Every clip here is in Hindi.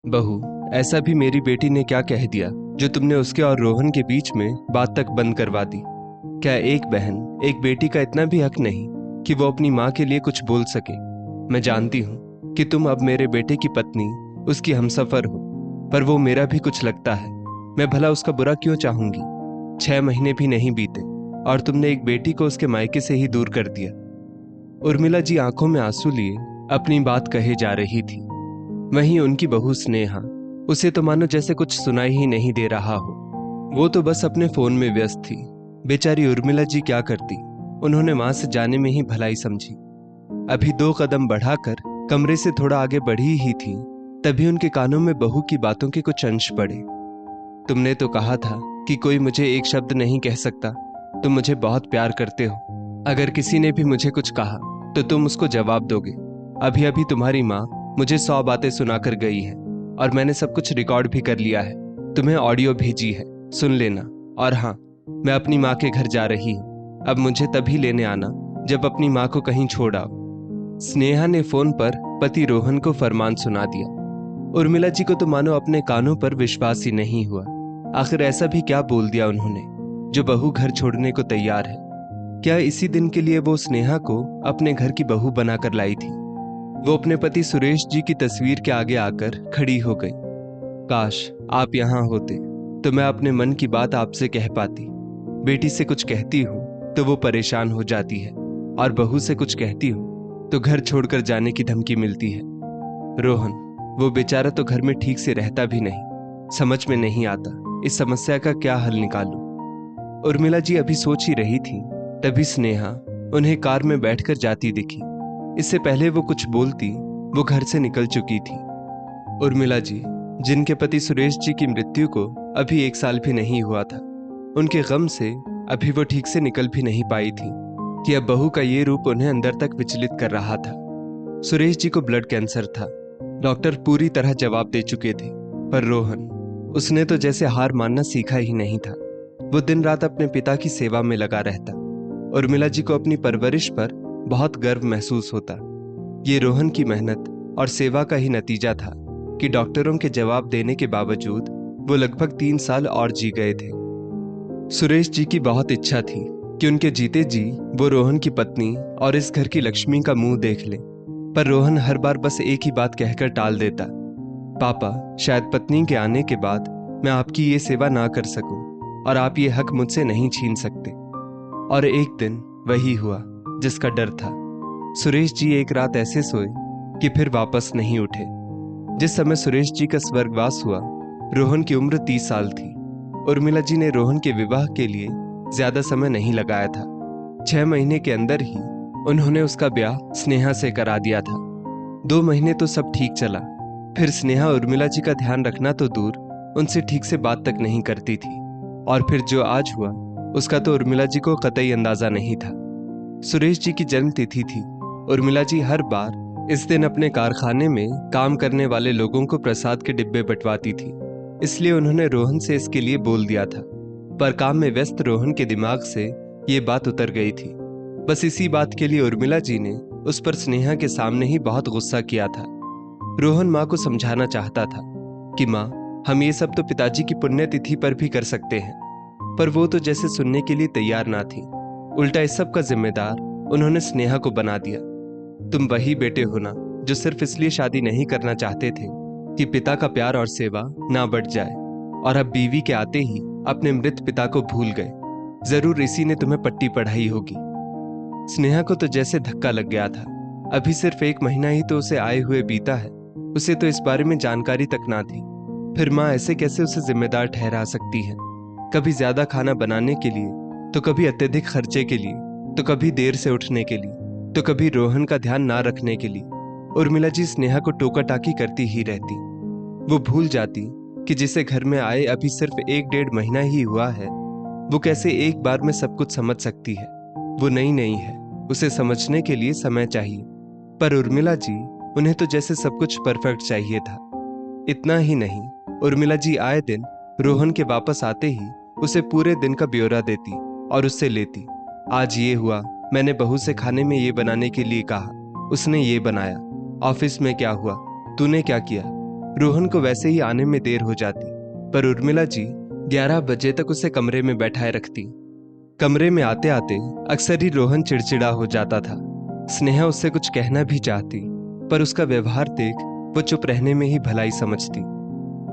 बहू, ऐसा भी मेरी बेटी ने क्या कह दिया जो तुमने उसके और रोहन के बीच में बात तक बंद करवा दी? क्या एक बहन एक बेटी का इतना भी हक नहीं कि वो अपनी माँ के लिए कुछ बोल सके? मैं जानती हूँ कि तुम अब मेरे बेटे की पत्नी, उसकी हमसफर हो, पर वो मेरा भी कुछ लगता है। मैं भला उसका बुरा क्यों चाहूंगी? 6 महीने भी नहीं बीते और तुमने एक बेटी को उसके मायके से ही दूर कर दिया। उर्मिला जी आंखों में आंसू लिए अपनी बात कहे जा रही थी। वहीं उनकी बहू स्नेहा, उसे तो मानो जैसे कुछ सुनाई ही नहीं दे रहा हो। वो तो बस अपने फोन में व्यस्त थी। बेचारी उर्मिला जी क्या करती, उन्होंने वहां से जाने में ही भलाई समझी। अभी 2 कदम बढ़ाकर कमरे से थोड़ा आगे बढ़ी ही थी, तभी उनके कानों में बहू की बातों के कुछ अंश पड़े। तुमने तो कहा था कि कोई मुझे एक शब्द नहीं कह सकता। तुम मुझे बहुत प्यार करते हो। अगर किसी ने भी मुझे कुछ कहा तो तुम उसको जवाब दोगे। अभी अभी तुम्हारी माँ मुझे 100 बातें सुनाकर गई है और मैंने सब कुछ रिकॉर्ड भी कर लिया है। तुम्हें ऑडियो भेजी है, सुन लेना। और हाँ, मैं अपनी माँ के घर जा रही हूँ। अब मुझे तभी लेने आना जब अपनी माँ को कहीं छोड़ आओ। स्नेहा ने फोन पर पति रोहन को फरमान सुना दिया। उर्मिला जी को तो मानो अपने कानों पर विश्वास ही नहीं हुआ। आखिर ऐसा भी क्या बोल दिया उन्होंने जो बहू घर छोड़ने को तैयार है? क्या इसी दिन के लिए वो स्नेहा को अपने घर की बहू बनाकर लाई थी? वो अपने पति सुरेश जी की तस्वीर के आगे आकर खड़ी हो गई। काश आप यहाँ होते तो मैं अपने मन की बात आपसे कह पाती। बेटी से कुछ कहती हूँ तो वो परेशान हो जाती है, और बहू से कुछ कहती हूँ तो घर छोड़कर जाने की धमकी मिलती है। रोहन, वो बेचारा तो घर में ठीक से रहता भी नहीं। समझ में नहीं आता इस समस्या का क्या हल निकालूं। उर्मिला जी अभी सोच ही रही थी, तभी स्नेहा उन्हें कार में बैठकर जाती दिखी। इससे पहले वो कुछ बोलती, वो घर से निकल चुकी थी। उर्मिला जी, जिनके पति सुरेश जी की मृत्यु को अभी 1 साल भी नहीं हुआ था, उनके गम से अभी वो ठीक से निकल भी नहीं पाई थी कि अब बहू का ये रूप उन्हें अंदर तक विचलित कर रहा था। सुरेश जी को ब्लड कैंसर था। डॉक्टर पूरी तरह जवाब दे चुके थे, पर रोहन, उसने तो जैसे हार मानना सीखा ही नहीं था। वो दिन रात अपने पिता की सेवा में लगा रहता। उर्मिला जी को अपनी परवरिश पर बहुत गर्व महसूस होता। ये रोहन की मेहनत और सेवा का ही नतीजा था कि डॉक्टरों के जवाब देने के बावजूद वो लगभग 3 साल और जी गए थे। सुरेश जी की बहुत इच्छा थी कि उनके जीते जी वो रोहन की पत्नी और इस घर की लक्ष्मी का मुंह देख ले, पर रोहन हर बार बस एक ही बात कहकर टाल देता। पापा, शायद पत्नी के आने के बाद मैं आपकी ये सेवा ना कर सकूं और आप ये हक मुझसे नहीं छीन सकते। और एक दिन वही हुआ जिसका डर था। सुरेश जी एक रात ऐसे सोए कि फिर वापस नहीं उठे। जिस समय सुरेश जी का स्वर्गवास हुआ, रोहन की उम्र 30 साल थी। उर्मिला जी ने रोहन के विवाह के लिए ज्यादा समय नहीं लगाया था। 6 महीने के अंदर ही उन्होंने उसका ब्याह स्नेहा से करा दिया था। 2 महीने तो सब ठीक चला, फिर स्नेहा उर्मिला जी का ध्यान रखना तो दूर, उनसे ठीक से बात तक नहीं करती थी। और फिर जो आज हुआ उसका तो उर्मिला जी को कतई अंदाजा नहीं था। सुरेश जी की जन्म तिथि थी। उर्मिला जी हर बार इस दिन अपने कारखाने में काम करने वाले लोगों को प्रसाद के डिब्बे बंटवाती थी, इसलिए उन्होंने रोहन से इसके लिए बोल दिया था। पर काम में व्यस्त रोहन के दिमाग से ये बात उतर गई थी। बस इसी बात के लिए उर्मिला जी ने उस पर स्नेहा के सामने ही बहुत गुस्सा किया था। रोहन माँ को समझाना चाहता था कि माँ, हम ये सब तो पिताजी की पुण्यतिथि पर भी कर सकते हैं, पर वो तो जैसे सुनने के लिए तैयार ना थी। उल्टा इस सब का जिम्मेदार उन्होंने स्नेहा को बना दिया। तुम वही बेटे हो ना जो सिर्फ इसलिए शादी नहीं करना चाहते थे कि पिता का प्यार और सेवा ना बढ़ जाए, और अब बीवी के आते ही अपने मृत पिता को भूल गए। जरूर इसी ने तुम्हें पट्टी पढ़ाई होगी। स्नेहा को तो जैसे धक्का लग गया था। अभी सिर्फ 1 महीना ही तो उसे आए हुए बीता है। उसे तो इस बारे में जानकारी तक ना थी। फिर माँ ऐसे कैसे उसे जिम्मेदार ठहरा सकती है? कभी ज्यादा खाना बनाने के लिए, तो कभी अत्यधिक खर्चे के लिए, तो कभी देर से उठने के लिए, तो कभी रोहन का ध्यान ना रखने के लिए। उर्मिला जी स्नेहा को टोका टाकी करती ही रहती। वो भूल जाती कि जिसे घर में आए अभी सिर्फ 1-1.5 महीना ही हुआ है, वो कैसे एक बार में सब कुछ समझ सकती है। वो नई नई है, उसे समझने के लिए समय चाहिए। पर उर्मिला जी, उन्हें तो जैसे सब कुछ परफेक्ट चाहिए था। इतना ही नहीं, उर्मिला जी आए दिन रोहन के वापस आते ही उसे पूरे दिन का ब्यौरा देती और उससे लेती। आज ये हुआ, मैंने बहू से खाने में ये बनाने के लिए कहा, उसने ये बनाया। ऑफिस में क्या हुआ, तूने क्या किया? रोहन को वैसे ही आने में देर हो जाती, पर उर्मिला जी 11 बजे तक उसे कमरे में बैठाए रखती। कमरे में आते आते अक्सर ही रोहन चिड़चिड़ा हो जाता था। स्नेहा उससे कुछ कहना भी चाहती, पर उसका व्यवहार देख वो चुप रहने में ही भलाई समझती।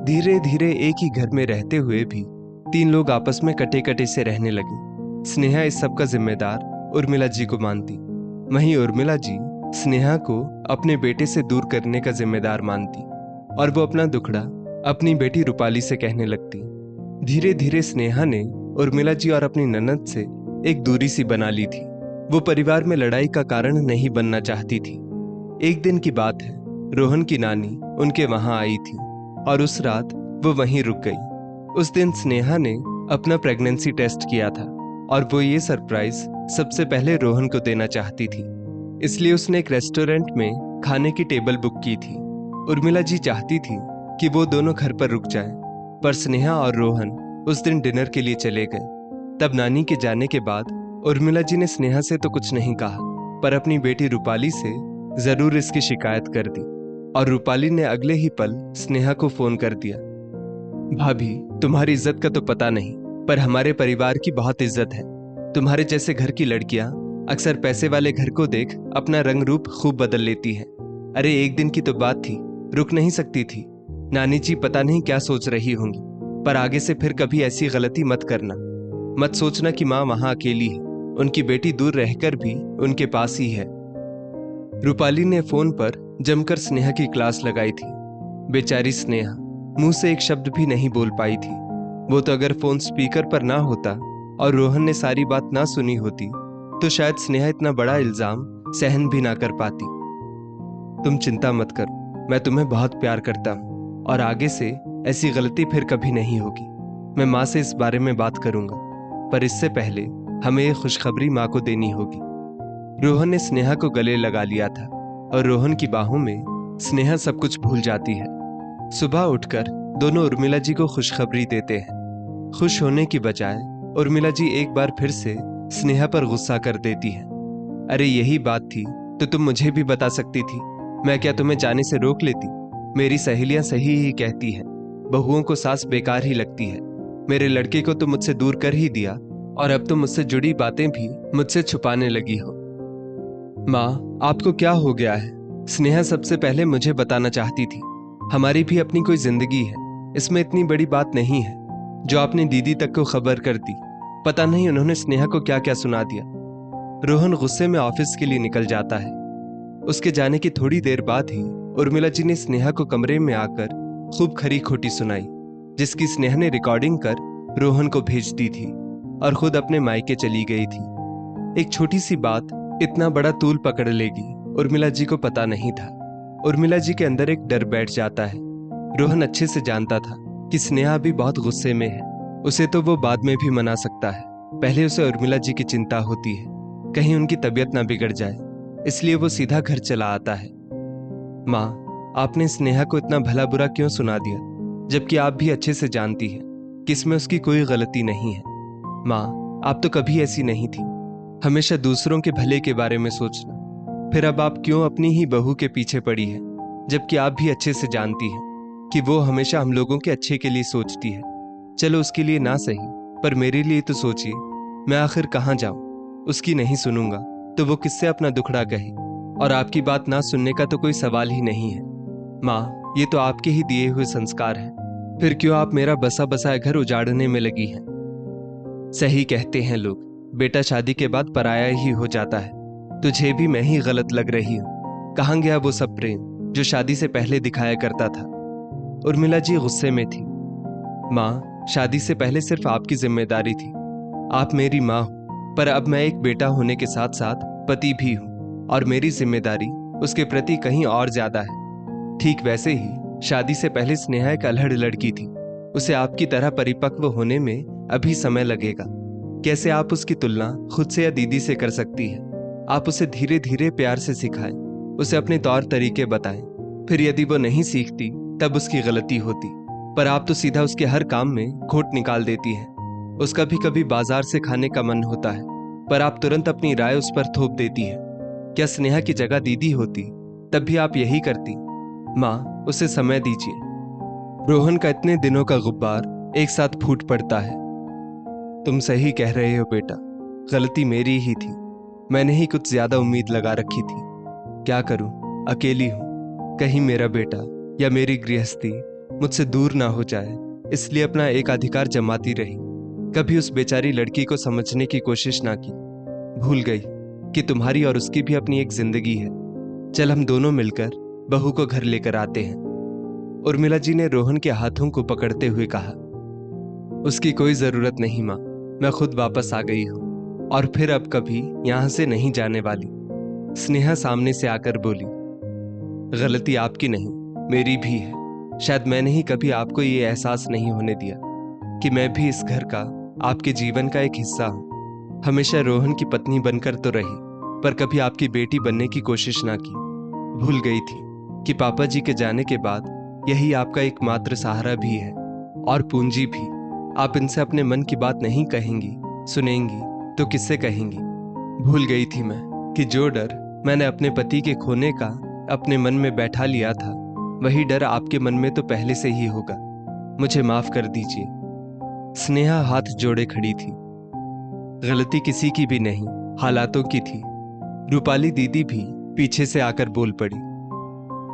धीरे धीरे एक ही घर में रहते हुए भी 3 लोग आपस में कटे कटे से रहने लगे। स्नेहा इस सब का जिम्मेदार उर्मिला जी को मानती, वहीं उर्मिला जी स्नेहा को अपने बेटे से दूर करने का जिम्मेदार मानती, और वो अपना दुखड़ा अपनी बेटी रूपाली से कहने लगती। धीरे धीरे स्नेहा ने उर्मिला जी और अपनी ननद से एक दूरी सी बना ली थी। वो परिवार में लड़ाई का कारण नहीं बनना चाहती थी। एक दिन की बात है, रोहन की नानी उनके वहां आई थी और उस रात वो वहीं रुक गई। उस दिन स्नेहा ने अपना प्रेगनेंसी टेस्ट किया था और वो ये सरप्राइज सबसे पहले रोहन को देना चाहती थी, इसलिए उसने एक रेस्टोरेंट में खाने की टेबल बुक की थी। उर्मिला जी चाहती थी कि वो दोनों घर पर रुक जाएं, पर स्नेहा और रोहन उस दिन डिनर के लिए चले गए। तब नानी के जाने के बाद उर्मिला जी ने स्नेहा से तो कुछ नहीं कहा, पर अपनी बेटी रूपाली से जरूर इसकी शिकायत कर दी, और रूपाली ने अगले ही पल स्नेहा को फोन कर दिया। भाभी, तुम्हारी इज्जत का तो पता नहीं, पर हमारे परिवार की बहुत इज्जत है। तुम्हारे जैसे घर की लड़कियां अक्सर पैसे वाले घर को देख अपना रंग रूप खूब बदल लेती हैं। अरे एक दिन की तो बात थी, रुक नहीं सकती थी। नानी जी पता नहीं क्या सोच रही होंगी, पर आगे से फिर कभी ऐसी गलती मत करना। मत सोचना कि माँ वहां अकेली है, उनकी बेटी दूर रहकर भी उनके पास ही है। रूपाली ने फोन पर जमकर स्नेहा की क्लास लगाई थी। बेचारी स्नेहा मुंह से एक शब्द भी नहीं बोल पाई थी। वो तो अगर फोन स्पीकर पर ना होता और रोहन ने सारी बात ना सुनी होती तो शायद स्नेहा इतना बड़ा इल्जाम सहन भी ना कर पाती। तुम चिंता मत करो, मैं तुम्हें बहुत प्यार करता हूँ और आगे से ऐसी गलती फिर कभी नहीं होगी। मैं माँ से इस बारे में बात करूंगा, पर इससे पहले हमें ये खुशखबरी माँ को देनी होगी। रोहन ने स्नेहा को गले लगा लिया था और रोहन की बाहों में स्नेहा सब कुछ भूल जाती है। सुबह उठकर दोनों उर्मिला जी को खुशखबरी देते हैं। खुश होने की बजाय उर्मिला जी एक बार फिर से स्नेहा पर गुस्सा कर देती है। अरे यही बात थी तो तुम मुझे भी बता सकती थी, मैं क्या तुम्हें जाने से रोक लेती? मेरी सहेलियां सही ही कहती हैं, बहुओं को सास बेकार ही लगती है। मेरे लड़के को तो मुझसे दूर कर ही दिया और अब तो मुझसे जुड़ी बातें भी मुझसे छुपाने लगी हो। माँ, आपको क्या हो गया है? स्नेहा सबसे पहले मुझे बताना चाहती थी। हमारी भी अपनी कोई जिंदगी है, इसमें इतनी बड़ी बात नहीं है जो आपने दीदी तक को खबर कर दी। पता नहीं उन्होंने स्नेहा को क्या क्या सुना दिया। रोहन गुस्से में ऑफिस के लिए निकल जाता है। उसके जाने की थोड़ी देर बाद ही उर्मिला जी ने स्नेहा को कमरे में आकर खूब खरी खोटी सुनाई, जिसकी स्नेहा ने रिकॉर्डिंग कर रोहन को भेज दी थी और खुद अपने मायके चली गई थी। एक छोटी सी बात इतना बड़ा तूल पकड़ लेगी, उर्मिला जी को पता नहीं था। उर्मिला जी के अंदर एक डर बैठ जाता है। रोहन अच्छे से जानता था कि स्नेहा भी बहुत गुस्से में है। उसे तो वो बाद में भी मना सकता है, पहले उसे उर्मिला जी की चिंता होती है कहीं उनकी तबीयत ना बिगड़ जाए, इसलिए वो सीधा घर चला आता है। माँ, आपने स्नेहा को इतना भला बुरा क्यों सुना दिया, जबकि आप भी अच्छे से जानती हैं कि इसमें उसकी कोई गलती नहीं है। माँ, आप तो कभी ऐसी नहीं थी, हमेशा दूसरों के भले के बारे में सोचना। फिर अब आप क्यों अपनी ही बहू के पीछे पड़ी है, जबकि आप भी अच्छे से जानती हैं कि वो हमेशा हम लोगों के अच्छे के लिए सोचती है। चलो उसके लिए ना सही, पर मेरे लिए तो सोचिए। मैं आखिर कहाँ जाऊं? उसकी नहीं सुनूंगा तो वो किससे अपना दुखड़ा कहे, और आपकी बात ना सुनने का तो कोई सवाल ही नहीं है। माँ, ये तो आपके ही दिए हुए संस्कार हैं, फिर क्यों आप मेरा बसा बसाया घर उजाड़ने में लगी हैं? सही कहते हैं लोग, बेटा शादी के बाद पराया ही हो जाता है। तुझे भी मैं ही गलत लग रही हूँ। कहाँ गया वो सब प्रेम जो शादी से पहले दिखाया करता था? उर्मिला जी गुस्से में थी। माँ, शादी से पहले सिर्फ आपकी जिम्मेदारी थी, आप मेरी माँ हो, पर अब मैं एक बेटा होने के साथ साथ पति भी हूँ और मेरी जिम्मेदारी उसके प्रति कहीं और ज्यादा है। ठीक वैसे ही शादी से पहले स्नेहा एक अल्हड़ लड़की थी, उसे आपकी तरह परिपक्व होने में अभी समय लगेगा। कैसे आप उसकी तुलना खुद से या दीदी से कर सकती है? आप उसे धीरे धीरे प्यार से सिखाएं, उसे अपने तौर तरीके बताएं, फिर यदि वो नहीं सीखती तब उसकी गलती होती, पर आप तो सीधा उसके हर काम में खोट निकाल देती हैं। उसका भी कभी बाजार से खाने का मन होता है, पर आप तुरंत अपनी राय उस पर थोप देती है। क्या स्नेहा की जगह दीदी होती तब भी आप यही करती? माँ, उसे समय दीजिए, रोहन का इतने दिनों का गुब्बार एक साथ फूट पड़ता है। तुम सही कह रहे हो बेटा, गलती मेरी ही थी। मैंने ही कुछ ज्यादा उम्मीद लगा रखी थी। क्या करूं, अकेली हूं। कहीं मेरा बेटा या मेरी गृहस्थी मुझसे दूर ना हो जाए, इसलिए अपना एक अधिकार जमाती रही। कभी उस बेचारी लड़की को समझने की कोशिश ना की। भूल गई कि तुम्हारी और उसकी भी अपनी एक जिंदगी है। चल हम दोनों मिलकर बहू को घर लेकर आते हैं। उर्मिला जी ने रोहन के हाथों को पकड़ते हुए कहा। उसकी कोई जरूरत नहीं माँ, मैं खुद वापस आ गई हूं और फिर अब कभी यहां से नहीं जाने वाली। स्नेहा सामने से आकर बोली। गलती आपकी नहीं, मेरी भी है। शायद मैंने ही कभी आपको ये एहसास नहीं होने दिया कि मैं भी इस घर का, आपके जीवन का एक हिस्सा हूं। हमेशा रोहन की पत्नी बनकर तो रही, पर कभी आपकी बेटी बनने की कोशिश ना की। भूल गई थी कि पापा जी के जाने के बाद यही आपका एकमात्र सहारा भी है और पूंजी भी। आप इनसे अपने मन की बात नहीं कहेंगी, सुनेंगी तो किससे कहेंगी। भूल गई थी मैं कि जो डर मैंने अपने पति के खोने का अपने मन में बैठा लिया था, वही डर आपके मन में तो पहले से ही होगा। मुझे माफ कर दीजिए। स्नेहा हाथ जोड़े खड़ी थी। गलती किसी की भी नहीं, हालातों की थी। रूपाली दीदी भी पीछे से आकर बोल पड़ी।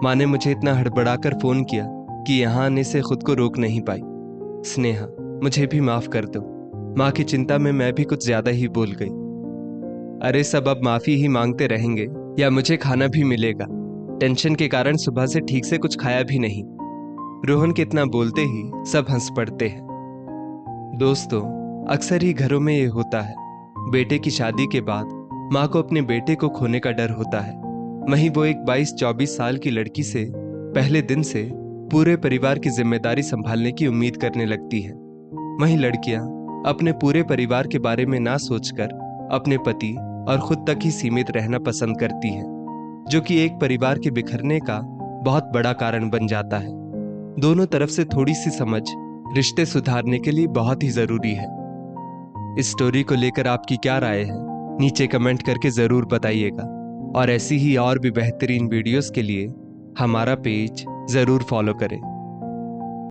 माँ ने मुझे इतना हड़बड़ाकर फोन किया कि यहाँ आने से खुद को रोक नहीं पाई। स्नेहा, मुझे भी माफ कर दो। माँ की चिंता में मैं भी कुछ ज्यादा ही बोल गई। अरे सब अब माफी ही मांगते रहेंगे या मुझे खाना भी मिलेगा। टेंशन के कारण सुबह से ठीक से कुछ खाया भी नहीं। रोहन के इतना बोलते ही सब हंस पड़ते हैं। दोस्तों, अक्सर ही घरों में ये होता है। बेटे की शादी के बाद माँ को अपने बेटे को खोने का डर होता है। वहीं वो एक 22-24 साल की लड़की से पहले दिन से पूरे परिवार की जिम्मेदारी संभालने की उम्मीद करने लगती है। वहीं लड़कियां अपने पूरे परिवार के बारे में ना सोचकर अपने पति और खुद तक ही सीमित रहना पसंद करती हैं, जो कि एक परिवार के बिखरने का बहुत बड़ा कारण बन जाता है। दोनों तरफ से थोड़ी सी समझ रिश्ते सुधारने के लिए बहुत ही जरूरी है। इस स्टोरी को लेकर आपकी क्या राय है, नीचे कमेंट करके जरूर बताइएगा। और ऐसी ही और भी बेहतरीन वीडियोस के लिए हमारा पेज जरूर फॉलो करें।